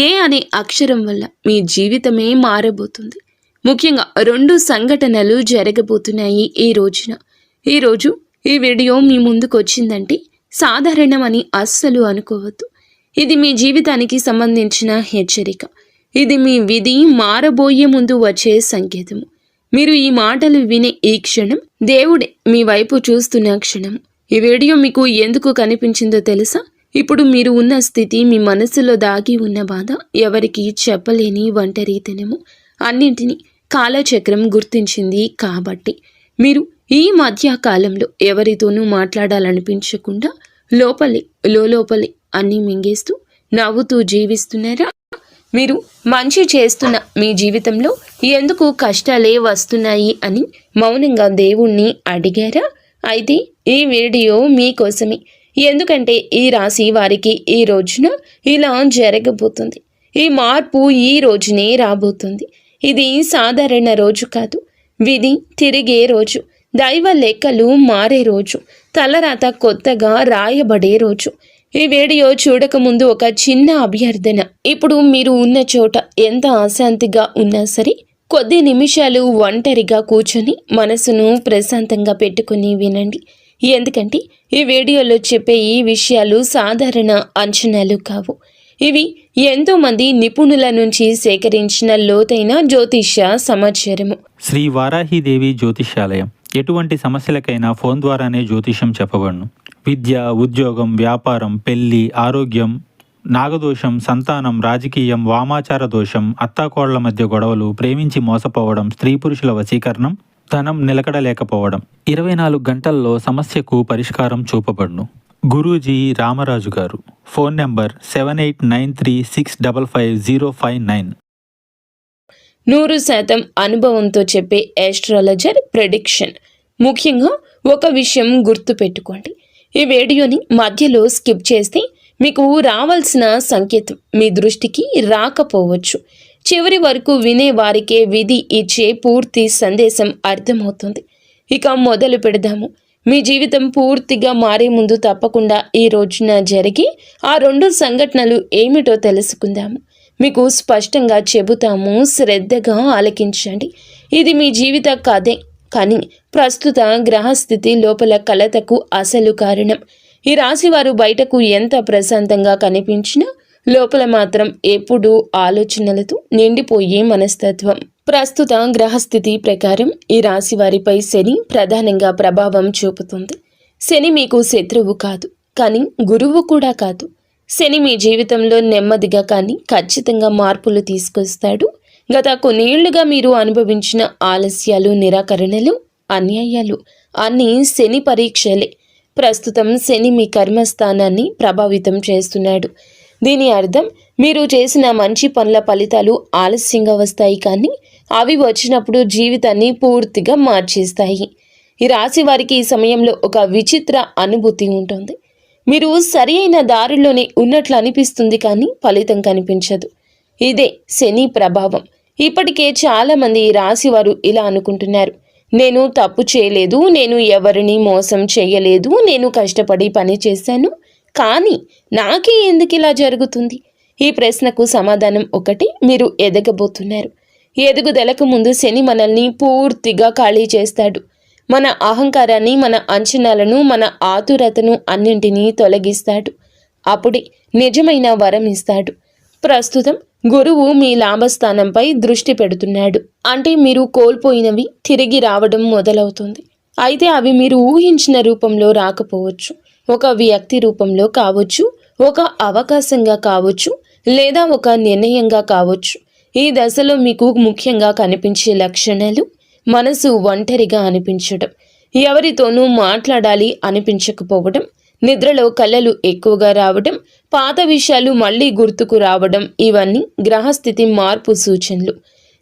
ఏ అనే అక్షరం వల్ల మీ జీవితమే మారబోతుంది. ముఖ్యంగా 2 సంఘటనలు జరగబోతున్నాయి ఈ రోజున. ఈరోజు ఈ వీడియో మీ ముందుకు వచ్చిందంటే సాధారణమని అస్సలు అనుకోవద్దు. ఇది మీ జీవితానికి సంబంధించిన హెచ్చరిక. ఇది మీ విధి మారబోయే ముందు వచ్చే సంకేతము. మీరు ఈ మాటలు వినే ఈ క్షణం దేవుడే మీ వైపు చూస్తున్న క్షణం. ఈ వీడియో మీకు ఎందుకు కనిపించిందో తెలుసా? ఇప్పుడు మీరు ఉన్న స్థితి, మీ మనసులో దాగి ఉన్న బాధ, ఎవరికి చెప్పలేని ఒంటరితనము అన్నింటినీ కాలచక్రం గుర్తించింది. కాబట్టి మీరు ఈ మధ్య కాలంలో ఎవరితోనూ మాట్లాడాలనిపించకుండా లోపలి అన్నీ మింగేస్తూ నవ్వుతూ జీవిస్తున్నారా? మీరు మంచి చేస్తున్న మీ జీవితంలో ఎందుకు కష్టాలే వస్తున్నాయి అని మౌనంగా దేవుణ్ణి అడిగారా? అయితే ఈ వీడియో మీకోసమే. ఎందుకంటే ఈ రాశి వారికి ఈ రోజున ఇలా జరగబోతుంది. ఈ మార్పు ఈ రోజునే రాబోతుంది. ఇది సాధారణ రోజు కాదు, విధి తిరిగే రోజు, దైవ లెక్కలు మారే రోజు, తలరాత కొత్తగా రాయబడే రోజు. ఈ వీడియో చూడకముందు ఒక చిన్న అభ్యర్థన. ఇప్పుడు మీరు ఉన్న చోట ఎంత అశాంతిగా ఉన్నా సరే కొద్ది నిమిషాలు ఒంటరిగా కూర్చొని మనసును ప్రశాంతంగా పెట్టుకుని వినండి. ఎందుకంటే ఈ వీడియోలో చెప్పే ఈ విషయాలు సాధారణ అంచనాలు కావు. ఇవి ఎంతోమంది నిపుణుల నుంచి సేకరించిన లోతైన జ్యోతిష్య సమాచారము. శ్రీ వారాహిదేవి జ్యోతిష్యాలయం. ఎటువంటి సమస్యలకైనా ఫోన్ ద్వారానే జ్యోతిష్యం చెప్పబడును. విద్య, ఉద్యోగం, వ్యాపారం, పెళ్లి, ఆరోగ్యం, నాగదోషం, సంతానం, రాజకీయం, వామాచార దోషం, అత్తాకోళ్ల మధ్య గొడవలు, ప్రేమించి మోసపోవడం, స్త్రీ పురుషుల వశీకరణం, ధనం నిలకడలేకపోవడం, 24 గంటల్లో సమస్యకు పరిష్కారం చూపబడును. గురూజీ రామరాజు గారు. Phone number 7893655059. 100% అనుభవంతో చెప్పే ఆస్ట్రాలజర్ ప్రెడిక్షన్. ముఖ్యంగా ఒక విషయం గుర్తుపెట్టుకోండి. ఈ వీడియోని మధ్యలో స్కిప్ చేస్తే మీకు రావాల్సిన సంకేతం మీ దృష్టికి రాకపోవచ్చు. చివరి వరకు వినే వారికే విధి ఇచ్చే పూర్తి సందేశం అర్థమవుతుంది. ఇక మొదలు పెడదాము. మీ జీవితం పూర్తిగా మారే ముందు తప్పకుండా ఈ రోజున జరిగి ఆ 2 సంఘటనలు ఏమిటో తెలుసుకుందాము. మీకు స్పష్టంగా చెబుతాము, శ్రద్ధగా ఆలకించండి. ఇది మీ జీవిత కథే, కానీ ప్రస్తుత గ్రహస్థితి లోపల కలతకు అసలు కారణం. ఈ రాశివారు బయటకు ఎంత ప్రశాంతంగా కనిపించినా లోపల మాత్రం ఎప్పుడూ ఆలోచనలతో నిండిపోయే మనస్తత్వం. ప్రస్తుత గ్రహస్థితి ప్రకారం ఈ రాశి వారిపై శని ప్రధానంగా ప్రభావం చూపుతుంది. శని మీకు శత్రువు కాదు, కానీ గురువు కూడా కాదు. శని మీ జీవితంలో నెమ్మదిగా కానీ ఖచ్చితంగా మార్పులు తీసుకొస్తాడు. గత కొన్నేళ్లుగా మీరు అనుభవించిన ఆలస్యాలు, నిరాకరణలు, అన్యాయాలు అన్నీ శని పరీక్షలే. ప్రస్తుతం శని మీ కర్మస్థానాన్ని ప్రభావితం చేస్తున్నాడు. దీని అర్థం మీరు చేసిన మంచి పనుల ఫలితాలు ఆలస్యంగా వస్తాయి, కానీ అవి వచ్చినప్పుడు జీవితాన్ని పూర్తిగా మార్చేస్తాయి. ఈ రాశి వారికి ఈ సమయంలో ఒక విచిత్ర అనుభూతి ఉంటుంది. మీరు సరి అయిన దారిలోనే ఉన్నట్లు అనిపిస్తుంది, కానీ ఫలితం కనిపించదు. ఇదే శని ప్రభావం. ఇప్పటికే చాలామంది ఈ రాశి వారు ఇలా అనుకుంటున్నారు: నేను తప్పు చేయలేదు, నేను ఎవరిని మోసం చేయలేదు, నేను కష్టపడి పని చేశాను, కానీ నాకే ఎందుకు ఇలా జరుగుతుంది? ఈ ప్రశ్నకు సమాధానం ఒకటి: మీరు ఎదగబోతున్నారు. ఎదుగుదలకు ముందు శని మనల్ని పూర్తిగా ఖాళీ చేస్తాడు. మన అహంకారాన్ని, మన అంచనాలను, మన ఆతురతను అన్నింటినీ తొలగిస్తాడు. అప్పుడే నిజమైన వరం ఇస్తాడు. ప్రస్తుతం గురువు మీ లాభస్థానంపై దృష్టి పెడుతున్నాడు. అంటే మీరు కోల్పోయినవి తిరిగి రావడం మొదలవుతుంది. అయితే అవి మీరు ఊహించిన రూపంలో రాకపోవచ్చు. ఒక వ్యక్తి రూపంలో కావచ్చు, ఒక అవకాశంగా కావచ్చు, లేదా ఒక నిర్ణయంగా కావచ్చు. ఈ దశలో మీకు ముఖ్యంగా కనిపించే లక్షణాలు: మనసు ఒంటరిగా అనిపించడం, ఎవరితోనూ మాట్లాడాలి అనిపించకపోవడం, నిద్రలో కలలు ఎక్కువగా రావడం, పాత విషయాలు మళ్ళీ గుర్తుకు రావడం. ఇవన్నీ గ్రహస్థితి మార్పు సూచనలు.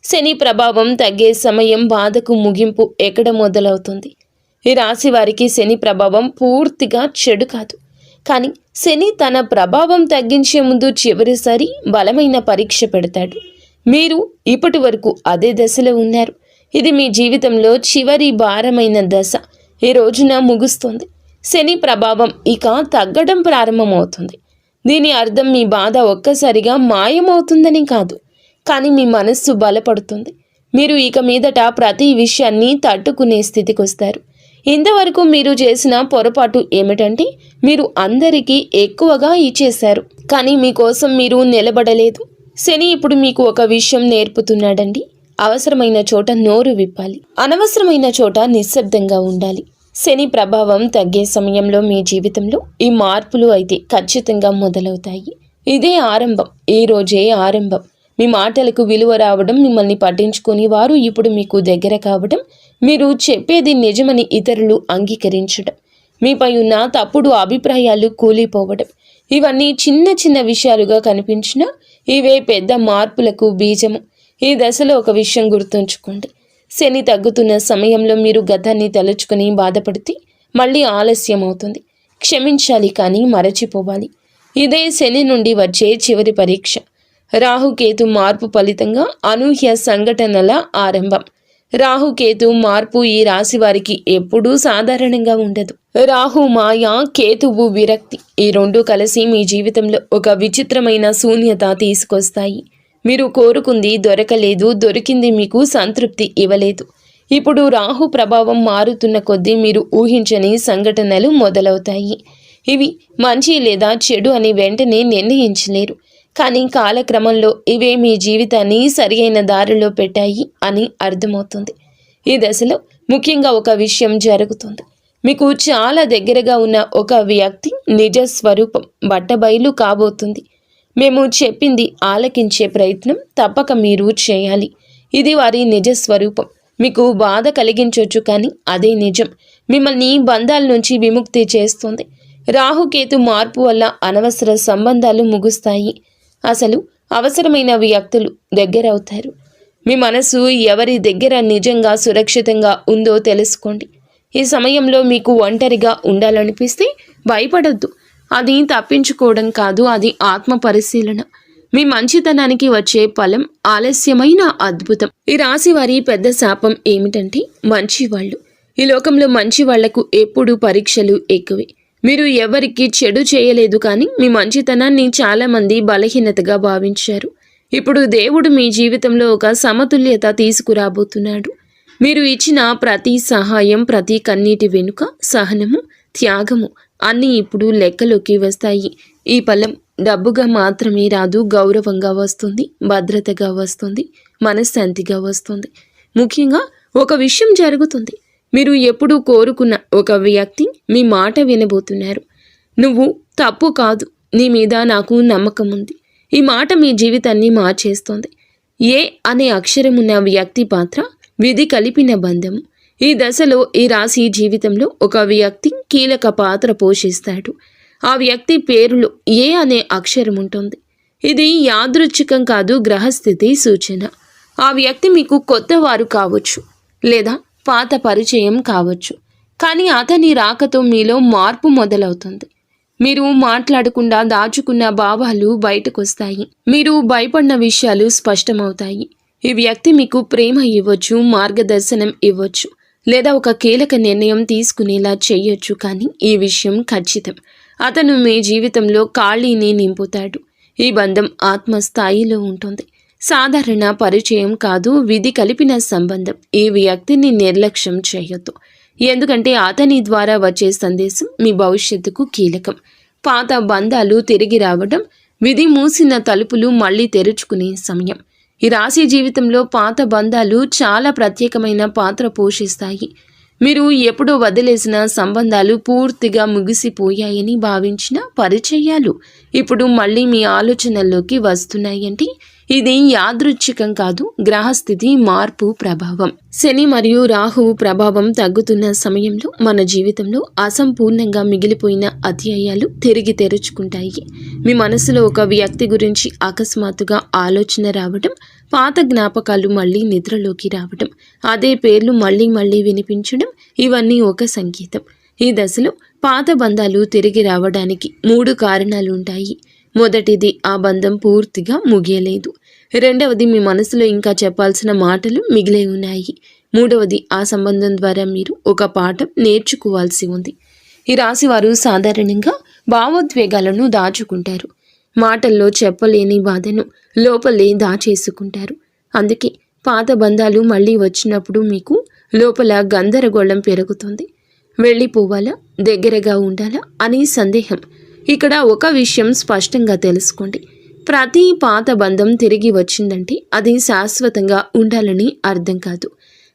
శని ప్రభావం తగ్గే సమయం, బాధకు ముగింపు ఎక్కడ మొదలవుతుంది? ఈ రాశి వారికి శని ప్రభావం పూర్తిగా చెడు కాదు, కానీ శని తన ప్రభావం తగ్గించే ముందు చివరిసారి బలమైన పరీక్ష పెడతాడు. మీరు ఇప్పటి వరకు అదే దశలో ఉన్నారు. ఇది మీ జీవితంలో చివరి భారమైన దశ ఈ రోజున ముగుస్తుంది. శని ప్రభావం ఇక తగ్గడం ప్రారంభమవుతుంది. దీని అర్థం మీ బాధ ఒక్కసారిగా మాయమవుతుందని కాదు, కానీ మీ మనస్సు బలపడుతుంది. మీరు ఇక మీదట ప్రతి విషయాన్ని తట్టుకునే స్థితికి వస్తారు. ఇంతవరకు మీరు చేసిన పొరపాటు ఏమిటంటే మీరు అందరికీ ఎక్కువగా ఇచ్చేశారు, కానీ మీకోసం మీరు నిలబడలేదు. శని ఇప్పుడు మీకు ఒక విషయం నేర్పుతున్నాడండి. అవసరమైన చోట నోరు విప్పాలి, అనవసరమైన చోట నిశ్శబ్దంగా ఉండాలి. శని ప్రభావం తగ్గే సమయంలో మీ జీవితంలో ఈ మార్పులు అయితే ఖచ్చితంగా మొదలవుతాయి. ఇదే ఆరంభం, ఈ రోజే ఆరంభం. మీ మాటలకు విలువ రావడం, మిమ్మల్ని పట్టించుకొని వారు ఇప్పుడు మీకు దగ్గర కావడం, మీరు చెప్పేది నిజమని ఇతరులు అంగీకరించడం, మీపై ఉన్న తప్పుడు అభిప్రాయాలు కూలిపోవడం, ఇవన్నీ చిన్న చిన్న విషయాలుగా కనిపించినా ఇవే పెద్ద మార్పులకు బీజము. ఈ దశలో ఒక విషయం గుర్తుంచుకోండి. శని తగ్గుతున్న సమయంలో మీరు గతాన్ని తలుచుకుని బాధపడితే మళ్ళీ ఆలస్యం అవుతుంది. క్షమించాలి, కానీ మరచిపోవాలి. ఇదే శని నుండి వచ్చే చివరి పరీక్ష. రాహుకేతు మార్పు ఫలితంగా అనూహ్య సంఘటనల ఆరంభం. రాహుకేతు మార్పు ఈ రాశి వారికి ఎప్పుడూ సాధారణంగా ఉండదు. రాహు మాయ, కేతువు విరక్తి, ఈ రెండు కలిసి మీ జీవితంలో ఒక విచిత్రమైన శూన్యత తీసుకొస్తాయి. మీరు కోరుకుంది దొరకలేదు, దొరికింది మీకు సంతృప్తి ఇవ్వలేదు. ఇప్పుడు రాహు ప్రభావం మారుతున్న కొద్దీ మీరు ఊహించని సంఘటనలు మొదలవుతాయి. ఇవి మంచి లేదా చెడు అని వెంటనే నిర్ణయించలేరు, కానీ కాలక్రమంలో ఇవే మీ జీవితాన్ని సరియైన దారిలో పెట్టాయి అని అర్థమవుతుంది. ఈ దశలో ముఖ్యంగా ఒక విషయం జరుగుతుంది. మీకు చాలా దగ్గరగా ఉన్న ఒక వ్యక్తి నిజ స్వరూపం బట్టబయలు కాబోతుంది. మేము చెప్పింది ఆలకించే ప్రయత్నం తప్పక మీరు చేయాలి. ఇది వారి నిజ స్వరూపం. మీకు బాధ కలిగించవచ్చు, కానీ అదే నిజం. మిమ్మల్ని బంధాల నుంచి విముక్తి చేస్తుంది. రాహుకేతు మార్పు వల్ల అనవసర సంబంధాలు ముగుస్తాయి. అసలు అవసరమైన వ్యక్తులు దగ్గరవుతారు. మీ మనసు ఎవరి దగ్గర నిజంగా సురక్షితంగా ఉందో తెలుసుకోండి. ఈ సమయంలో మీకు ఒంటరిగా ఉండాలనిపిస్తే భయపడొద్దు. అది తప్పించుకోవడం కాదు, అది ఆత్మ పరిశీలన. మీ మంచితనానికి వచ్చే ఫలం ఆలస్యమైన అద్భుతం. ఈ రాశి వారి పెద్ద శాపం ఏమిటంటే మంచివాళ్ళు. ఈ లోకంలో మంచి వాళ్లకు ఎప్పుడూ పరీక్షలు ఎక్కువే. మీరు ఎవరికి చెడు చేయలేదు, కానీ మీ మంచితనాన్ని చాలామంది బలహీనతగా భావించారు. ఇప్పుడు దేవుడు మీ జీవితంలో ఒక సమతుల్యత తీసుకురాబోతున్నాడు. మీరు ఇచ్చిన ప్రతి సహాయం, ప్రతి కన్నీటి వెనుక సహనము, త్యాగము అన్నీ ఇప్పుడు లెక్కలోకి వస్తాయి. ఈ ఫలం డబ్బుగా మాత్రమే రాదు, గౌరవంగా వస్తుంది, భద్రతగా వస్తుంది, మనశ్శాంతిగా వస్తుంది. ముఖ్యంగా ఒక విషయం జరుగుతుంది. మీరు ఎప్పుడూ కోరుకున్న ఒక వ్యక్తి మీ మాట వినబోతున్నారు. నువ్వు తప్పు కాదు, నీ మీద నాకు నమ్మకం ఉంది. ఈ మాట మీ జీవితాన్ని మార్చేస్తుంది. ఏ అనే అక్షరమున్న వ్యక్తి పాత్ర విధి కలిపిన బంధము. ఈ దశలో ఈ రాశి జీవితంలో ఒక వ్యక్తి కీలక పాత్ర పోషిస్తాడు. ఆ వ్యక్తి పేరులో ఏ అనే అక్షరం ఉంటుంది. ఇది యాదృచ్ఛికం కాదు, గ్రహస్థితి సూచన. ఆ వ్యక్తి మీకు కొత్త వారు కావచ్చు, లేదా పాత పరిచయం కావచ్చు, కానీ అతని రాకతో మీలో మార్పు మొదలవుతుంది. మీరు మాట్లాడకుండా దాచుకున్న భావాలు బయటకొస్తాయి. మీరు భయపడిన విషయాలు స్పష్టమవుతాయి. ఈ వ్యక్తి మీకు ప్రేమ ఇవ్వచ్చు, మార్గదర్శనం ఇవ్వచ్చు, లేదా ఒక కీలక నిర్ణయం తీసుకునేలా చేయొచ్చు, కానీ ఈ విషయం ఖచ్చితం. అతను మీ జీవితంలో ఖాళీని నింపుతాడు. ఈ బంధం ఆత్మస్థాయిలో ఉంటుంది. సాధారణ పరిచయం కాదు, విధి కలిపిన సంబంధం. ఈ వ్యక్తిని నిర్లక్ష్యం చేయొద్దు, ఎందుకంటే అతని ద్వారా వచ్చే సందేశం మీ భవిష్యత్తుకు కీలకం. పాత బంధాలు తిరిగి రావడం, విధి మూసిన తలుపులు మళ్ళీ తెరుచుకునే సమయం. ఈ రాశి జీవితంలో పాత బంధాలు చాలా ప్రత్యేకమైన పాత్ర పోషిస్తాయి. మీరు ఎప్పుడో వదిలేసిన సంబంధాలు, పూర్తిగా ముగిసిపోయాయని భావించిన పరిచయాలు ఇప్పుడు మళ్ళీ మీ ఆలోచనల్లోకి వస్తున్నాయంటే ఇది యాదృచ్ఛికం కాదు, గ్రహస్థితి మార్పు ప్రభావం. శని మరియు రాహువు ప్రభావం తగ్గుతున్న సమయంలో మన జీవితంలో అసంపూర్ణంగా మిగిలిపోయిన అధ్యాయాలు తిరిగి తెరుచుకుంటాయి. మీ మనసులో ఒక వ్యక్తి గురించి అకస్మాత్తుగా ఆలోచన రావడం, పాత జ్ఞాపకాలు మళ్ళీ నిద్రలోకి రావడం, అదే పేర్లు మళ్ళీ మళ్ళీ వినిపించడం, ఇవన్నీ ఒక సంకేతం. ఈ దశలో పాత బంధాలు తిరిగి రావడానికి 3 కారణాలు ఉంటాయి. మొదటిది, ఆ బంధం పూర్తిగా ముగియలేదు. రెండవది, మీ మనసులో ఇంకా చెప్పాల్సిన మాటలు మిగిలే ఉన్నాయి. మూడవది, ఆ సంబంధం ద్వారా మీరు ఒక పాఠం నేర్చుకోవాల్సి ఉంది. ఈ రాశి వారు సాధారణంగా భావోద్వేగాలను దాచుకుంటారు. మాటల్లో చెప్పలేని బాధను లోపలే దాచేసుకుంటారు. అందుకే పాత బంధాలు మళ్ళీ వచ్చినప్పుడు మీకు లోపల గందరగోళం పెరుగుతుంది. వెళ్ళిపోవాలా, దగ్గరగా ఉండాలా అని సందేహం. ఇక్కడ ఒక విషయం స్పష్టంగా తెలుసుకోండి. ప్రతి పాత బంధం తిరిగి వచ్చిందంటే అది శాశ్వతంగా ఉండాలని అర్థం కాదు.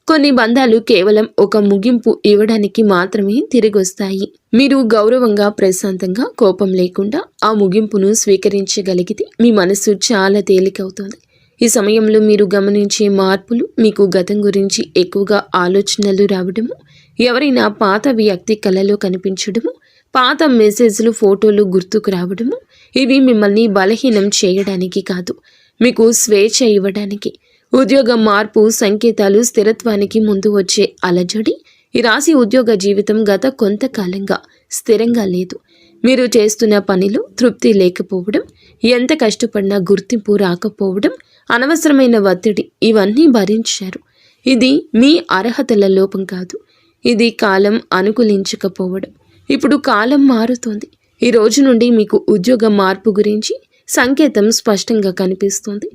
కొన్ని బంధాలు కేవలం ఒక ముగింపు ఇవ్వడానికి మాత్రమే తిరిగి వస్తాయి. మీరు గౌరవంగా, ప్రశాంతంగా, కోపం లేకుండా ఆ ముగింపును స్వీకరించగలిగితే మీ మనసు చాలా తేలికవుతుంది. ఈ సమయంలో మీరు గమనించే మార్పులు, మీకు గతం గురించి ఎక్కువగా ఆలోచనలు రావడము, ఎవరైనా పాత వ్యక్తి కలలో కనిపించడము, పాత మెసేజ్లు, ఫోటోలు గుర్తుకు రావడము, ఇవి మిమ్మల్ని బలహీనం చేయడానికి కాదు, మీకు స్వేచ్ఛ ఇవ్వడానికి. ఉద్యోగ మార్పు సంకేతాలు, స్థిరత్వానికి ముందు వచ్చే అలజడి. ఈ రాశి ఉద్యోగ జీవితం గత కొంతకాలంగా స్థిరంగా లేదు. మీరు చేస్తున్న పనిలో తృప్తి లేకపోవడం, ఎంత కష్టపడినా గుర్తింపు రాకపోవడం, అనవసరమైన ఒత్తిడి, ఇవన్నీ భరించారు. ఇది మీ అర్హతల లోపం కాదు, ఇది కాలం అనుకూలించకపోవడం. ఇప్పుడు కాలం మారుతోంది. ఈ రోజు నుండి మీకు ఉద్యోగ మార్పు గురించి సంకేతం స్పష్టంగా కనిపిస్తుంది.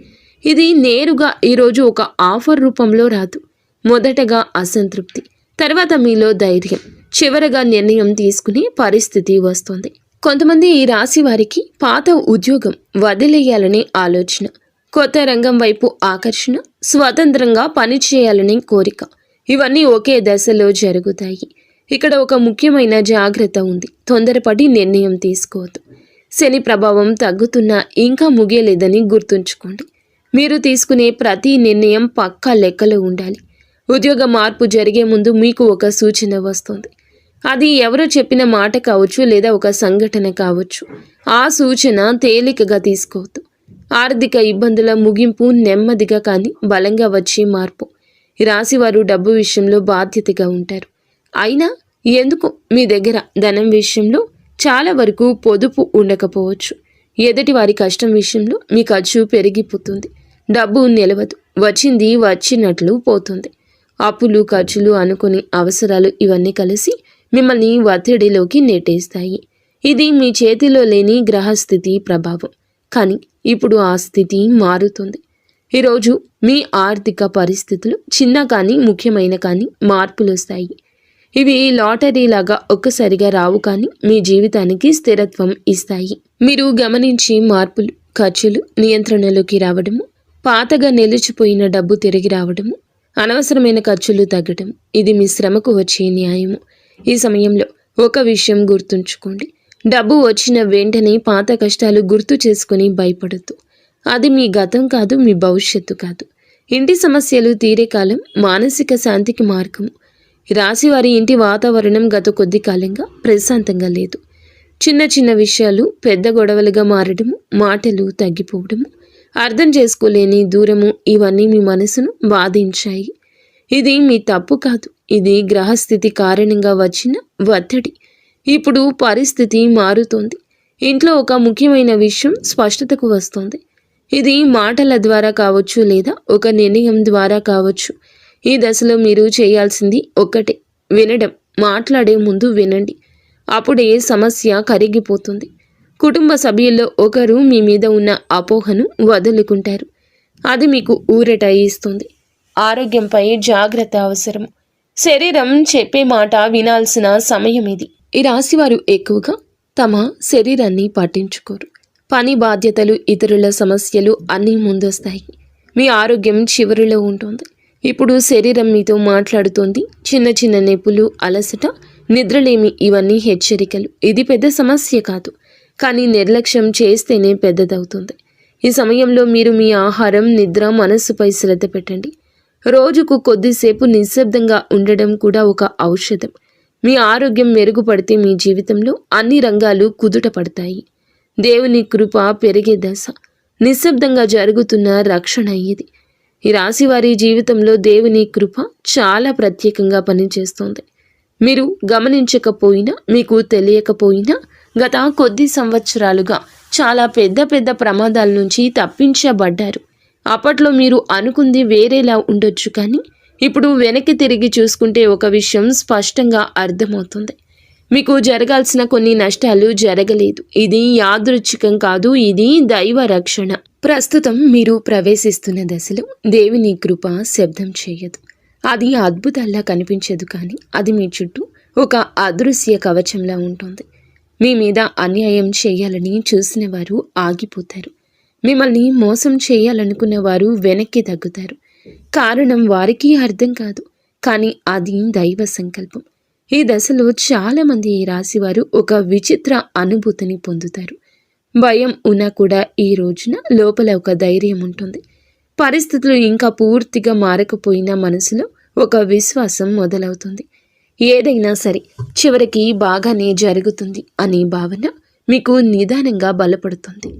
ఇది నేరుగా ఈరోజు ఒక ఆఫర్ రూపంలో రాదు. మొదటగా అసంతృప్తి, తర్వాత మీలో ధైర్యం, చివరగా నిర్ణయం తీసుకునే పరిస్థితి వస్తుంది. కొంతమంది ఈ రాశి వారికి పాత ఉద్యోగం వదిలేయాలనే ఆలోచన, కొత్త రంగం వైపు ఆకర్షణ, స్వతంత్రంగా పనిచేయాలనే కోరిక, ఇవన్నీ ఒకే దశలో జరుగుతాయి. ఇక్కడ ఒక ముఖ్యమైన జాగ్రత్త ఉంది. తొందరపడి నిర్ణయం తీసుకోవద్దు. శని ప్రభావం తగ్గుతున్నా ఇంకా ముగియలేదని గుర్తుంచుకోండి. మీరు తీసుకునే ప్రతి నిర్ణయం పక్కా లెక్కలో ఉండాలి. ఉద్యోగ మార్పు జరిగే ముందు మీకు ఒక సూచన వస్తుంది. అది ఎవరో చెప్పిన మాట కావచ్చు, లేదా ఒక సంఘటన కావచ్చు. ఆ సూచన తేలికగా తీసుకోవద్దు. ఆర్థిక ఇబ్బందుల ముగింపు నెమ్మదిగా కానీ బలంగా వచ్చే మార్పు. ఈ రాశివారు డబ్బు విషయంలో బాధ్యతగా ఉంటారు. అయినా ఎందుకు మీ దగ్గర ధనం విషయంలో చాలా వరకు పొదుపు ఉండకపోవచ్చు. ఎదుటి వారి కష్టం విషయంలో మీ ఖర్చు పెరిగిపోతుంది. డబ్బు నిలవదు, వచ్చింది వచ్చినట్లు పోతుంది. అప్పులు, ఖర్చులు, అనుకుని అవసరాలు, ఇవన్నీ కలిసి మిమ్మల్ని ఒత్తిడిలోకి నెట్టేస్తాయి. ఇది మీ చేతిలో లేని గ్రహస్థితి ప్రభావం. కానీ ఇప్పుడు ఆ స్థితి మారుతుంది. ఈరోజు మీ ఆర్థిక పరిస్థితులు చిన్న కానీ ముఖ్యమైన కానీ మార్పులు వస్తాయి. ఇవి లాటరీలాగా ఒక్కసారిగా రావు, కానీ మీ జీవితానికి స్థిరత్వం ఇస్తాయి. మీరు గమనించే మార్పులు, ఖర్చులు నియంత్రణలోకి రావడము, పాతగా నిలిచిపోయిన డబ్బు తిరిగి రావడము, అనవసరమైన ఖర్చులు తగ్గడం, ఇది మీ శ్రమకు వచ్చే న్యాయము. ఈ సమయంలో ఒక విషయం గుర్తుంచుకోండి. డబ్బు వచ్చిన వెంటనే పాత కష్టాలు గుర్తు చేసుకుని భయపడద్దు. అది మీ గతం కాదు, మీ భవిష్యత్తు కాదు. ఇంటి సమస్యలు తీరే కాలం మానసిక శాంతికి మార్గము. రాశివారి ఇంటి వాతావరణం గత కొద్ది కాలంగా ప్రశాంతంగా లేదు. చిన్న చిన్న విషయాలు పెద్ద గొడవలుగా మారడము, మాటలు తగ్గిపోవడము, అర్థం చేసుకోలేని దూరము, ఇవన్నీ మీ మనసును బాధించాయి. ఇది మీ తప్పు కాదు, ఇది గ్రహస్థితి కారణంగా వచ్చిన ఒత్తిడి. ఇప్పుడు పరిస్థితి మారుతోంది. ఇంట్లో ఒక ముఖ్యమైన విషయం స్పష్టతకు వస్తోంది. ఇది మాటల ద్వారా కావచ్చు, లేదా ఒక నిర్ణయం ద్వారా కావచ్చు. ఈ దశలో మీరు చేయాల్సింది ఒక్కటే, వినడం. మాట్లాడే ముందు వినండి, అప్పుడే సమస్య కరిగిపోతుంది. కుటుంబ సభ్యుల్లో ఒకరు మీ మీద ఉన్న అపోహను వదులుకుంటారు. అది మీకు ఊరట ఇస్తుంది. ఆరోగ్యంపై జాగ్రత్త అవసరం. శరీరం చెప్పే మాట వినాల్సిన సమయం ఇది. ఈ రాశివారు ఎక్కువగా తమ శరీరాన్ని పట్టించుకోరు. పని బాధ్యతలు, ఇతరుల సమస్యలు అన్నీ ముందొస్తాయి. మీ ఆరోగ్యం చివరిలో ఉంటుంది. ఇప్పుడు శరీరం మీతో మాట్లాడుతోంది. చిన్న చిన్న నొప్పులు, అలసట, నిద్రలేమి, ఇవన్నీ హెచ్చరికలు. ఇది పెద్ద సమస్య కాదు, కానీ నిర్లక్ష్యం చేస్తేనే పెద్దదవుతుంది. ఈ సమయంలో మీరు మీ ఆహారం, నిద్ర, మనస్సుపై శ్రద్ధ పెట్టండి. రోజుకు కొద్దిసేపు నిశ్శబ్దంగా ఉండడం కూడా ఒక ఔషధం. మీ ఆరోగ్యం మెరుగుపడితే మీ జీవితంలో అన్ని రంగాలు కుదుట పడతాయి. దేవుని కృప పెరిగే దశ. నిశ్శబ్దంగా జరుగుతున్న రక్షణ ఇది. ఈ రాశివారి జీవితంలో దేవుని కృప చాలా ప్రత్యేకంగా పనిచేస్తుంది. మీరు గమనించకపోయినా, మీకు తెలియకపోయినా గత కొద్ది సంవత్సరాలుగా చాలా పెద్ద పెద్ద ప్రమాదాల నుంచి తప్పించబడ్డారు. అప్పట్లో మీరు అనుకుంది వేరేలా ఉండొచ్చు, కానీ ఇప్పుడు వెనక్కి తిరిగి చూసుకుంటే ఒక విషయం స్పష్టంగా అర్థమవుతుంది. మీకు జరగాల్సిన కొన్ని నష్టాలు జరగలేదు. ఇది యాదృచ్ఛికం కాదు, ఇది దైవ రక్షణ. ప్రస్తుతం మీరు ప్రవేశిస్తున్న దశలో దేవుని కృప శబ్దం చేయదు. అది అద్భుతాల్లా కనిపించదు, కానీ అది మీ చుట్టూ ఒక అదృశ్య కవచంలా ఉంటుంది. మీ మీద అన్యాయం చేయాలని చూసిన వారు ఆగిపోతారు. మిమ్మల్ని మోసం చేయాలనుకున్న వారు వెనక్కి తగ్గుతారు. కారణం వారికి అర్థం కాదు, కానీ అది దైవ సంకల్పం. ఈ దశలో చాలామంది ఈ రాశివారు ఒక విచిత్ర అనుభూతిని పొందుతారు. భయం ఉన్నా కూడా ఈ రోజున లోపల ఒక ధైర్యం ఉంటుంది. పరిస్థితులు ఇంకా పూర్తిగా మారకపోయినా మనసులో ఒక విశ్వాసం మొదలవుతుంది. ఏదైనా సరే చివరికి బాగానే జరుగుతుంది అనే భావన మీకు నిదానంగా బలపడుతుంది.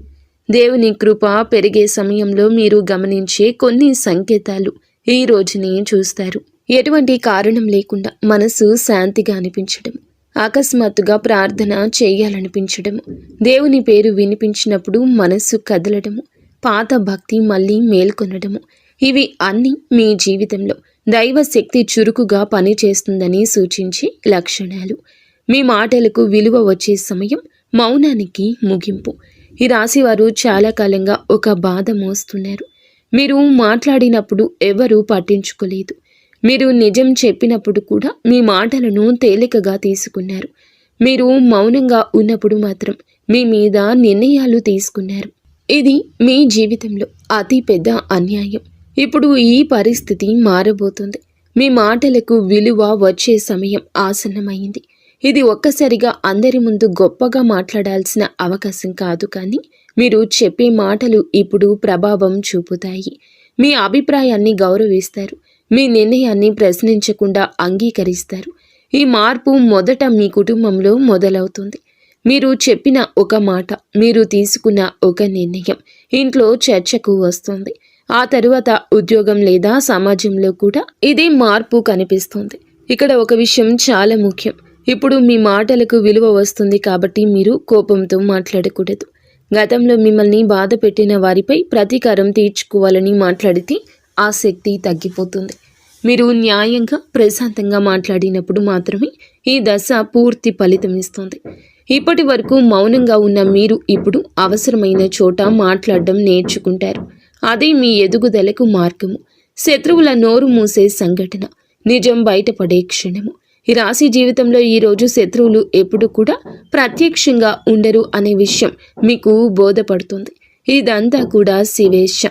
దేవుని కృప పెరిగే సమయంలో మీరు గమనించే కొన్ని సంకేతాలు ఈ రోజునే చూస్తారు. ఎటువంటి కారణం లేకుండా మనసు శాంతిగా అనిపించడం, అకస్మాత్తుగా ప్రార్థన చేయాలనిపించడము, దేవుని పేరు వినిపించినప్పుడు మనస్సు కదలడము, పాత భక్తి మళ్ళీ మేల్కొనడము, ఇవి అన్నీ మీ జీవితంలో దైవ శక్తి చురుకుగా పనిచేస్తుందని సూచించే లక్షణాలు. మీ మాటలకు విలువ వచ్చే సమయం, మౌనానికి ముగింపు. ఈ రాశివారు చాలా కాలంగా ఒక బాధ మోస్తున్నారు. మీరు మాట్లాడినప్పుడు ఎవరూ పట్టించుకోలేదు. మీరు నిజం చెప్పినప్పుడు కూడా మీ మాటలను తేలికగా తీసుకున్నారు. మీరు మౌనంగా ఉన్నప్పుడు మాత్రం మీ మీద నిర్ణయాలు తీసుకున్నారు. ఇది మీ జీవితంలో అతి పెద్ద అన్యాయం. ఇప్పుడు ఈ పరిస్థితి మారబోతుంది. మీ మాటలకు విలువ వచ్చే సమయం ఆసన్నమైంది. ఇది ఒక్కసారిగా అందరి ముందు గొప్పగా మాట్లాడాల్సిన అవకాశం కాదు, కానీ మీరు చెప్పే మాటలు ఇప్పుడు ప్రభావం చూపుతాయి. మీ అభిప్రాయాన్ని గౌరవిస్తారు. మీ నిర్ణయాన్ని ప్రశ్నించకుండా అంగీకరిస్తారు. ఈ మార్పు మొదట మీ కుటుంబంలో మొదలవుతుంది. మీరు చెప్పిన ఒక మాట, మీరు తీసుకున్న ఒక నిర్ణయం ఇంట్లో చర్చకు వస్తుంది. ఆ తరువాత ఉద్యోగం లేదా సమాజంలో కూడా ఇదే మార్పు కనిపిస్తుంది. ఇక్కడ ఒక విషయం చాలా ముఖ్యం. ఇప్పుడు మీ మాటలకు విలువ వస్తుంది కాబట్టి మీరు కోపంతో మాట్లాడకూడదు. గతంలో మిమ్మల్ని బాధ పెట్టిన వారిపై ప్రతీకారం తీర్చుకోవాలని మాట్లాడితే ఆ శక్తి తగ్గిపోతుంది. మీరు న్యాయంగా ప్రశాంతంగా మాట్లాడినప్పుడు మాత్రమే ఈ దశ పూర్తి ఫలితం ఇస్తుంది. ఇప్పటి వరకు మౌనంగా ఉన్న మీరు ఇప్పుడు అవసరమైన చోట మాట్లాడడం నేర్చుకుంటారు. అది మీ ఎదుగుదలకు మార్గము. శత్రువుల నోరు మూసే సంఘటన, నిజం బయటపడే క్షణము. ఈ రాశి జీవితంలో ఈరోజు శత్రువులు ఎప్పుడు కూడా ప్రత్యక్షంగా ఉండరు అనే విషయం మీకు బోధపడుతుంది. ఇదంతా కూడా శివేచ్ఛ.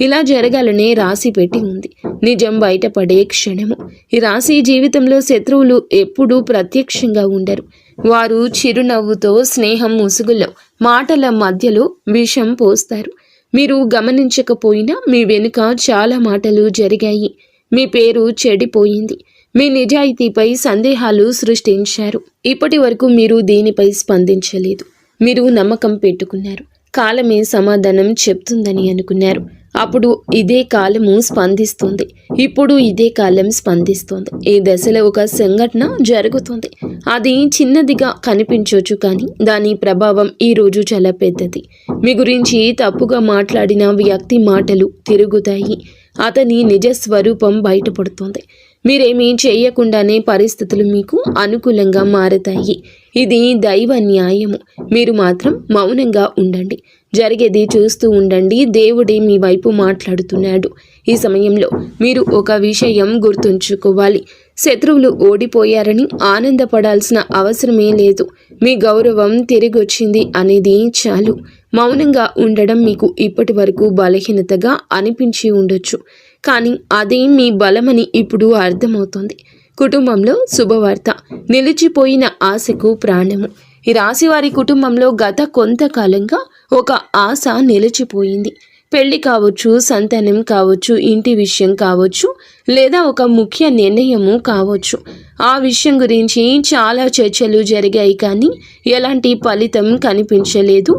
ఇలా జరగాలనే రాసి పెట్టి ఉంది. నిజం బయటపడే క్షణము. ఈ రాశి జీవితంలో శత్రువులు ఎప్పుడూ ప్రత్యక్షంగా ఉండరు. వారు చిరునవ్వుతో, స్నేహం ముసుగులో, మాటల మధ్యలో విషం పోస్తారు. మీరు గమనించకపోయినా మీ వెనుక చాలా మాటలు జరిగాయి. మీ పేరు చెడిపోయింది. మీ నిజాయితీపై సందేహాలు సృష్టించారు. ఇప్పటి వరకు మీరు దీనిపై స్పందించలేదు. మీరు నమ్మకం పెట్టుకున్నారు. కాలమే సమాధానం చెప్తుందని అనుకున్నారు. అప్పుడు ఇదే కాలము స్పందిస్తుంది. ఇప్పుడు ఇదే కాలం స్పందిస్తుంది. ఈ దశలో ఒక సంఘటన జరుగుతుంది. అది చిన్నదిగా కనిపించవచ్చు, కానీ దాని ప్రభావం ఈరోజు చాలా పెద్దది. మీ గురించి తప్పుగా మాట్లాడిన వ్యక్తి మాటలు తిరుగుతాయి. అతని నిజ స్వరూపం బయటపడుతుంది. మీరేమీ చేయకుండానే పరిస్థితులు మీకు అనుకూలంగా మారతాయి. ఇది దైవ న్యాయము. మీరు మాత్రం మౌనంగా ఉండండి. జరిగేది చూస్తూ ఉండండి. దేవుడే మీ వైపు మాట్లాడుతున్నాడు. ఈ సమయంలో మీరు ఒక విషయం గుర్తుంచుకోవాలి. శత్రువులు ఓడిపోయారని ఆనందపడాల్సిన అవసరమే లేదు. మీ గౌరవం తిరిగొచ్చింది అనేది చాలు. మౌనంగా ఉండడం మీకు ఇప్పటి వరకు బలహీనతగా అనిపించి ఉండొచ్చు, కానీ అదే మీ బలమని ఇప్పుడు అర్థమవుతుంది. కుటుంబంలో శుభవార్త. నిలిచిపోయిన ఆశకు ప్రాణము. ఈ రాశివారి కుటుంబంలో గత కొంతకాలంగా ఒక ఆశ నిలిచిపోయింది. పెళ్లి కావచ్చు, సంతానం కావచ్చు, ఇంటి విషయం కావచ్చు, లేదా ఒక ముఖ్య నిర్ణయము కావచ్చు. ఆ విషయం గురించి చాలా చర్చలు జరిగాయి, కానీ ఎలాంటి ఫలితం కనిపించలేదు.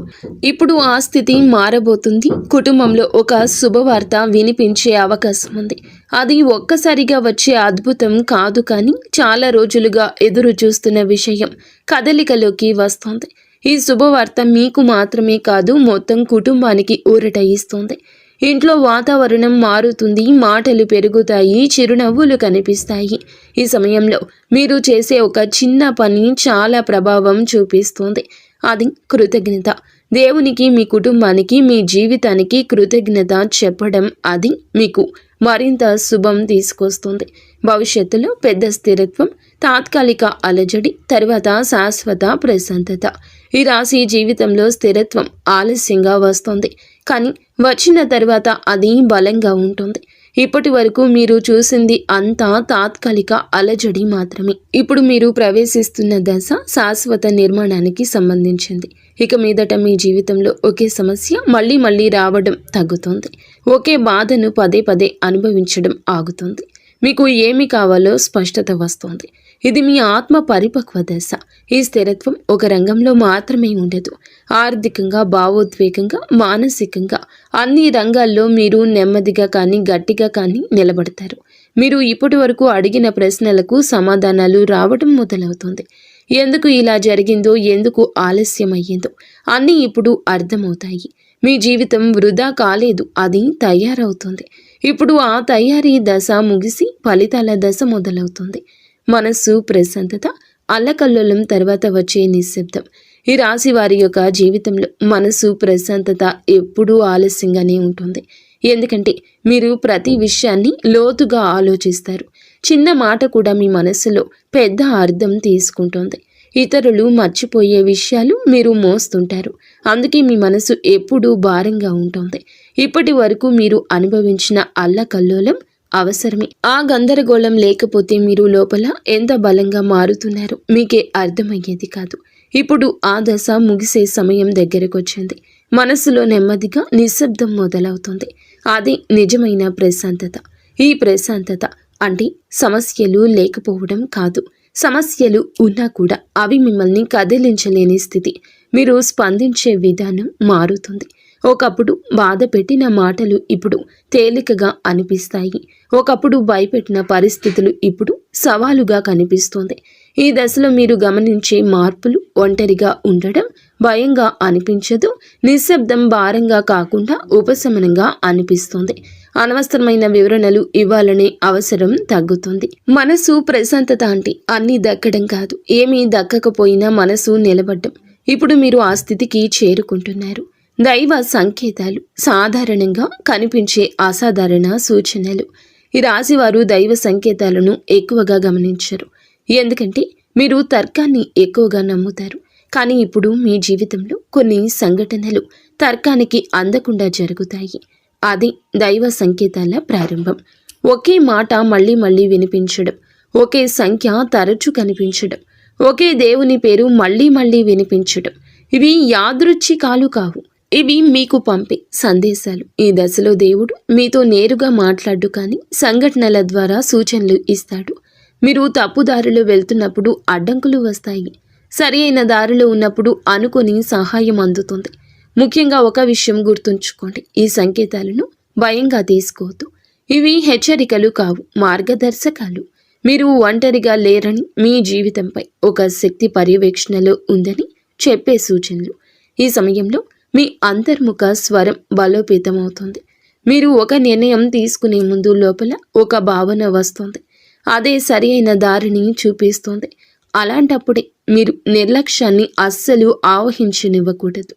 ఇప్పుడు ఆ స్థితి మారబోతుంది. కుటుంబంలో ఒక శుభవార్త వినిపించే అవకాశం ఉంది. అది ఒక్కసారిగా వచ్చే అద్భుతం కాదు, కానీ చాలా రోజులుగా ఎదురు చూస్తున్న విషయం కదలికలోకి వస్తుంది. ఈ శుభవార్త మీకు మాత్రమే కాదు, మొత్తం కుటుంబానికి ఊరట ఇస్తుంది. ఇంట్లో వాతావరణం మారుతుంది, మాటలు పెరుగుతాయి, చిరునవ్వులు కనిపిస్తాయి. ఈ సమయంలో మీరు చేసే ఒక చిన్న పని చాలా ప్రభావం చూపిస్తుంది. అది కృతజ్ఞత. దేవునికి, మీ కుటుంబానికి, మీ జీవితానికి కృతజ్ఞత చెప్పడం అది మీకు మరింత శుభం తీసుకొస్తుంది. భవిష్యత్తులో పెద్ద స్థిరత్వం, తాత్కాలిక అలజడి, తర్వాత శాశ్వత ప్రశాంతత. ఈ రాశి జీవితంలో స్థిరత్వం ఆలస్యంగా వస్తుంది, కానీ వచ్చిన తర్వాత అది బలంగా ఉంటుంది. ఇప్పటి వరకు మీరు చూసింది అంతా తాత్కాలిక అలజడి మాత్రమే. ఇప్పుడు మీరు ప్రవేశిస్తున్న దశ శాశ్వత నిర్మాణానికి సంబంధించింది. ఇక మీదట మీ జీవితంలో ఒకే సమస్య మళ్ళీ మళ్ళీ రావడం తగ్గుతుంది. ఒకే బాధను పదే పదే అనుభవించడం ఆగుతుంది. మీకు ఏమి కావాలో స్పష్టత వస్తుంది. ఇది మీ ఆత్మ పరిపక్వ దశ. ఈ స్థిరత్వం ఒక రంగంలో మాత్రమే ఉండదు. ఆర్థికంగా, భావోద్వేగంగా, మానసికంగా అన్ని రంగాల్లో మీరు నెమ్మదిగా కానీ గట్టిగా కానీ నిలబడతారు. మీరు ఇప్పటి వరకు అడిగిన ప్రశ్నలకు సమాధానాలు రావడం మొదలవుతుంది. ఎందుకు ఇలా జరిగిందో, ఎందుకు ఆలస్యమయ్యిందో అన్నీ ఇప్పుడు అర్థమవుతాయి. మీ జీవితం వృధా కాలేదు, అది తయారవుతుంది. ఇప్పుడు ఆ తయారీ దశ ముగిసి ఫలితాల దశ మొదలవుతుంది. మనస్సు ప్రశాంతత, అల్లకల్లోలం తర్వాత వచ్చే నిశ్శబ్దం. ఈ రాశి వారి యొక్క జీవితంలో మనసు ప్రశాంతత ఎప్పుడూ ఆలస్యంగానే ఉంటుంది. ఎందుకంటే మీరు ప్రతి విషయాన్ని లోతుగా ఆలోచిస్తారు. చిన్న మాట కూడా మీ మనసులో పెద్ద అర్థం తీసుకుంటుంది. ఇతరులు మర్చిపోయే విషయాలు మీరు మోస్తుంటారు. అందుకే మీ మనసు ఎప్పుడూ భారంగా ఉంటుంది. ఇప్పటి వరకు మీరు అనుభవించిన అల్లకల్లోలం అవసరమే. ఆ గందరగోళం లేకపోతే మీరు లోపల ఎంత బలంగా మారుతున్నారో మీకే అర్థమయ్యేది కాదు. ఇప్పుడు ఆ దశ ముగిసే సమయం దగ్గరకొచ్చింది. మనసులో నెమ్మదిగా నిశ్శబ్దం మొదలవుతుంది. అది నిజమైన ప్రశాంతత. ఈ ప్రశాంతత అంటే సమస్యలు లేకపోవడం కాదు. సమస్యలు ఉన్నా కూడా అవి మిమ్మల్ని కదిలించలేని స్థితి. మీరు స్పందించే విధానం మారుతుంది. ఒకప్పుడు బాధ పెట్టిన మాటలు ఇప్పుడు తేలికగా అనిపిస్తాయి. ఒకప్పుడు భయపెట్టిన పరిస్థితులు ఇప్పుడు సవాలుగా కనిపిస్తుంది. ఈ దశలో మీరు గమనించే మార్పులు: ఒంటరిగా ఉండడం భయంగా అనిపించదు. నిశ్శబ్దం భారంగా కాకుండా ఉపశమనంగా అనిపిస్తుంది. అనవసరమైన వివరణలు ఇవ్వాలనే అవసరం తగ్గుతుంది. మనసు ప్రశాంతత అంటే అన్నీ దక్కడం కాదు, ఏమీ దక్కకపోయినా మనసు నిలబడ్డం. ఇప్పుడు మీరు ఆ స్థితికి చేరుకుంటున్నారు. దైవ సంకేతాలు, సాధారణంగా కనిపించే అసాధారణ సూచనలు. ఈ రాశివారు దైవ సంకేతాలను ఎక్కువగా గమనించరు, ఎందుకంటే మీరు తర్కాన్ని ఎక్కువగా నమ్ముతారు. కానీ ఇప్పుడు మీ జీవితంలో కొన్ని సంఘటనలు తర్కానికి అందకుండా జరుగుతాయి. అది దైవ సంకేతాల ప్రారంభం. ఒకే మాట మళ్ళీ మళ్ళీ వినిపించడం, ఒకే సంఖ్య తరచూ కనిపించడం, ఒకే దేవుని పేరు మళ్ళీ మళ్ళీ వినిపించడం. ఇవి యాదృచ్ఛికాలు కావు, ఇవి మీకు పంపే సందేశాలు. ఈ దశలో దేవుడు మీతో నేరుగా మాట్లాడు, కానీ సంఘటనల ద్వారా సూచనలు ఇస్తాడు. మీరు తప్పుదారిలో వెళ్తున్నప్పుడు అడ్డంకులు వస్తాయి. సరి అయిన దారిలో ఉన్నప్పుడు అనుకుని సహాయం అందుతుంది. ముఖ్యంగా ఒక విషయం గుర్తుంచుకోండి: ఈ సంకేతాలను భయంగా తీసుకోవద్దు. ఇవి హెచ్చరికలు కావు, మార్గదర్శకాలు. మీరు ఒంటరిగా లేరని, మీ జీవితంపై ఒక శక్తి పర్యవేక్షణలో ఉందని చెప్పే సూచనలు. ఈ సమయంలో మీ అంతర్ముఖ స్వరం బలోపేతమవుతుంది. మీరు ఒక నిర్ణయం తీసుకునే ముందు లోపల ఒక భావన వస్తుంది. అదే సరి అయిన దారిని చూపిస్తుంది. అలాంటప్పుడే మీరు నిర్లక్ష్యాన్ని అస్సలు ఆవహించనివ్వకూడదు.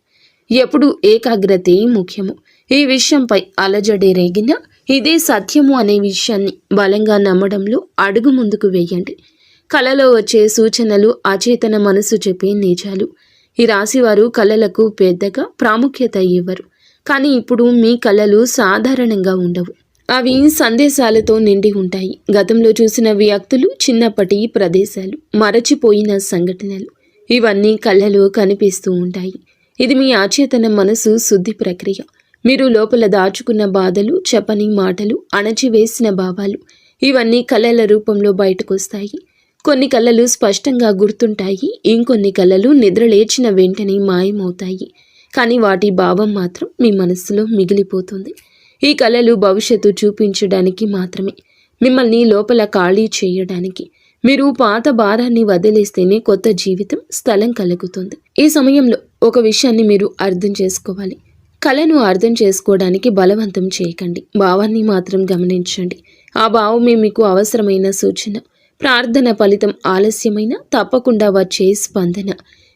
ఎప్పుడు ఏకాగ్రతే ముఖ్యము. ఈ విషయంపై అలజడి రేగినా ఇదే సత్యము అనే విషయాన్ని బలంగా నమ్మడంలో అడుగు ముందుకు వేయండి. కలలో వచ్చే సూచనలు అచేతన మనసు చెప్పే నిజాలు. ఈ రాశివారు కళలకు పెద్దగా ప్రాముఖ్యత ఇవ్వరు, కానీ ఇప్పుడు మీ కళలు సాధారణంగా ఉండవు. అవి సందేశాలతో నిండి ఉంటాయి. గతంలో చూసిన వ్యక్తులు, చిన్నప్పటి ప్రదేశాలు, మరచిపోయిన సంఘటనలు, ఇవన్నీ కళ్ళలో కనిపిస్తూ ఉంటాయి. ఇది మీ అచేతన మనసు శుద్ధి ప్రక్రియ. మీరు లోపల దాచుకున్న బాధలు, చెప్పని మాటలు, అణచివేసిన భావాలు, ఇవన్నీ కళల రూపంలో బయటకొస్తాయి. కొన్ని కళలు స్పష్టంగా గుర్తుంటాయి, ఇంకొన్ని కళలు నిద్రలేచిన వెంటనే మాయమవుతాయి. కానీ వాటి భావం మాత్రం మీ మనస్సులో మిగిలిపోతుంది. ఈ కళలు భవిష్యత్తు చూపించడానికి మాత్రమే, మిమ్మల్ని లోపల ఖాళీ చేయడానికి. మీరు పాత భారాన్ని వదిలేస్తేనే కొత్త జీవితం స్థలం కలుగుతుంది. ఈ సమయంలో ఒక విషయాన్ని మీరు అర్థం చేసుకోవాలి: కళను అర్థం చేసుకోవడానికి బలవంతం చేయకండి, భావాన్ని మాత్రం గమనించండి. ఆ భావమే మీకు అవసరమైన సూచన. ప్రార్థన ఫలితం ఆలస్యమైన తప్పకుండా వచ్చే స్పందన.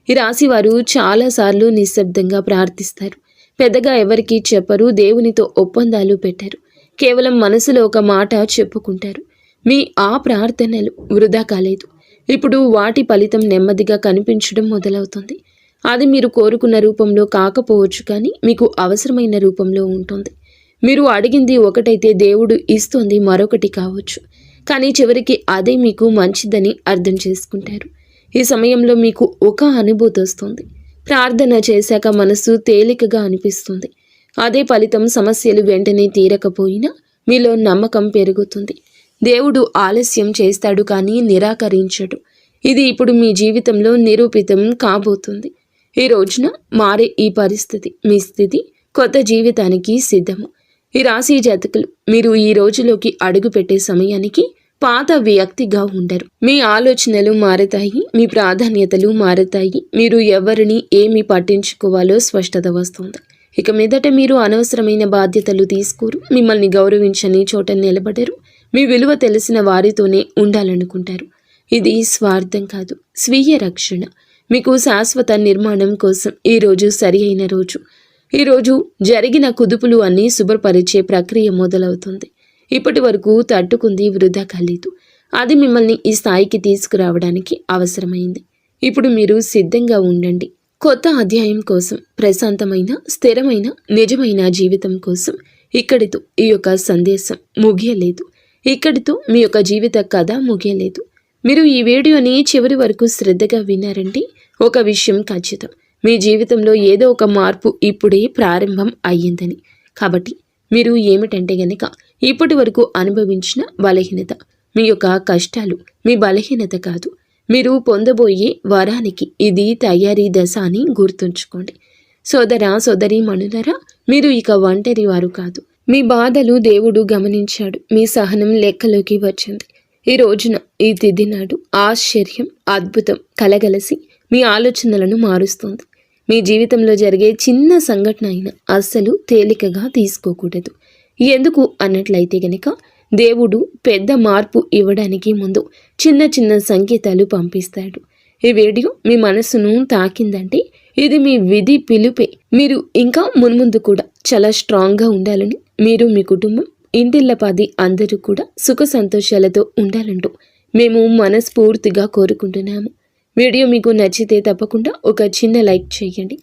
ఈ రాశి వారు చాలాసార్లు నిశ్శబ్దంగా ప్రార్థిస్తారు. పెద్దగా ఎవరికీ చెప్పరు, దేవునితో ఒప్పందాలు పెట్టారు. కేవలం మనసులో ఒక మాట చెప్పుకుంటారు. మీ ఆ ప్రార్థనలు వృధా కాలేదు. ఇప్పుడు వాటి ఫలితం నెమ్మదిగా కనిపించడం మొదలవుతుంది. అది మీరు కోరుకున్న రూపంలో కాకపోవచ్చు, కానీ మీకు అవసరమైన రూపంలో ఉంటుంది. మీరు అడిగింది ఒకటైతే దేవుడు ఇస్తుంది మరొకటి కావచ్చు, కానీ చివరికి అదే మీకు మంచిదని అర్థం చేసుకుంటారు. ఈ సమయంలో మీకు ఒక అనుభూతి వస్తుంది. ప్రార్థన చేశాక మనసు తేలికగా అనిపిస్తుంది. అదే ఫలితం. సమస్యలు వెంటనే తీరకపోయినా మీలో నమ్మకం పెరుగుతుంది. దేవుడు ఆలస్యం చేస్తాడు కానీ నిరాకరించడు. ఇది ఇప్పుడు మీ జీవితంలో నిరూపితం కాబోతుంది. ఈ రోజున మారే ఈ పరిస్థితి, మీ స్థితి కొత్త జీవితానికి సిద్ధము. ఈ రాశి జాతకులు మీరు ఈ రోజులోకి అడుగు పెట్టే సమయానికి పాత వ్యక్తిగా ఉండరు. మీ ఆలోచనలు మారతాయి, మీ ప్రాధాన్యతలు మారతాయి. మీరు ఎవరిని ఏమి పట్టించుకోవాలో స్పష్టత వస్తుంది. ఇక మీదట మీరు అనవసరమైన బాధ్యతలు తీసుకోరు. మిమ్మల్ని గౌరవించని చోట నిలబడరు. మీ విలువ తెలిసిన వారితోనే ఉండాలనుకుంటారు. ఇది స్వార్థం కాదు, స్వీయ రక్షణ. మీకు శాశ్వత నిర్మాణం కోసం ఈరోజు సరి అయిన రోజు. ఈరోజు జరిగిన కుదుపులు అన్నీ శుభ్రపరిచే ప్రక్రియ మొదలవుతుంది. ఇప్పటి వరకు తట్టుకుంది వృధా కాలేదు. అది మిమ్మల్ని ఈ స్థాయికి తీసుకురావడానికి అవసరమైంది. ఇప్పుడు మీరు సిద్ధంగా ఉండండి. కొత్త అధ్యాయం కోసం, ప్రశాంతమైన, స్థిరమైన, నిజమైన జీవితం కోసం. ఇక్కడితో ఈ యొక్క సందేశం ముగియలేదు. ఇక్కడితో మీ యొక్క జీవిత కథ ముగియలేదు. మీరు ఈ వీడియోని చివరి వరకు శ్రద్ధగా విన్నారంటే ఒక విషయం ఖచ్చితం. మీ జీవితంలో ఏదో ఒక మార్పు ఇప్పుడే ప్రారంభం అయ్యిందని. కాబట్టి మీరు ఏమిటంటే గనక ఇప్పటి వరకు అనుభవించిన బలహీనత, మీ యొక్క కష్టాలు మీ బలహీనత కాదు. మీరు పొందబోయే వరానికి ఇది తయారీ దశ అని గుర్తుంచుకోండి. సోదర సోదరీమణులరా, మీరు ఇక ఒంటరి వారు కాదు. మీ బాధలు దేవుడు గమనించాడు. మీ సహనం లెక్కలోకి వచ్చింది. ఈ రోజున, ఈ తిథి నాడు ఆశ్చర్యం, అద్భుతం కలగలసి మీ ఆలోచనలను మారుస్తుంది. మీ జీవితంలో జరిగే చిన్న సంఘటన అయినా అస్సలు తేలికగా తీసుకోకూడదు. ఎందుకు అన్నట్లయితే గనక దేవుడు పెద్ద మార్పు ఇవ్వడానికి ముందు చిన్న చిన్న సంకేతాలు పంపిస్తాడు. ఈ వీడియో మీ మనసును తాకిందంటే ఇది మీ విధి పిలుపే. మీరు ఇంకా మున్ముందు కూడా చాలా స్ట్రాంగ్గా ఉండాలని, మీరు మీ కుటుంబం ఇంటిల్లపాది అందరూ కూడా సుఖ సంతోషాలతో ఉండాలంటూ మేము మనస్ఫూర్తిగా కోరుకుంటున్నాము. వీడియో మీకు నచ్చితే తప్పకుండా ఒక చిన్న లైక్ చేయండి.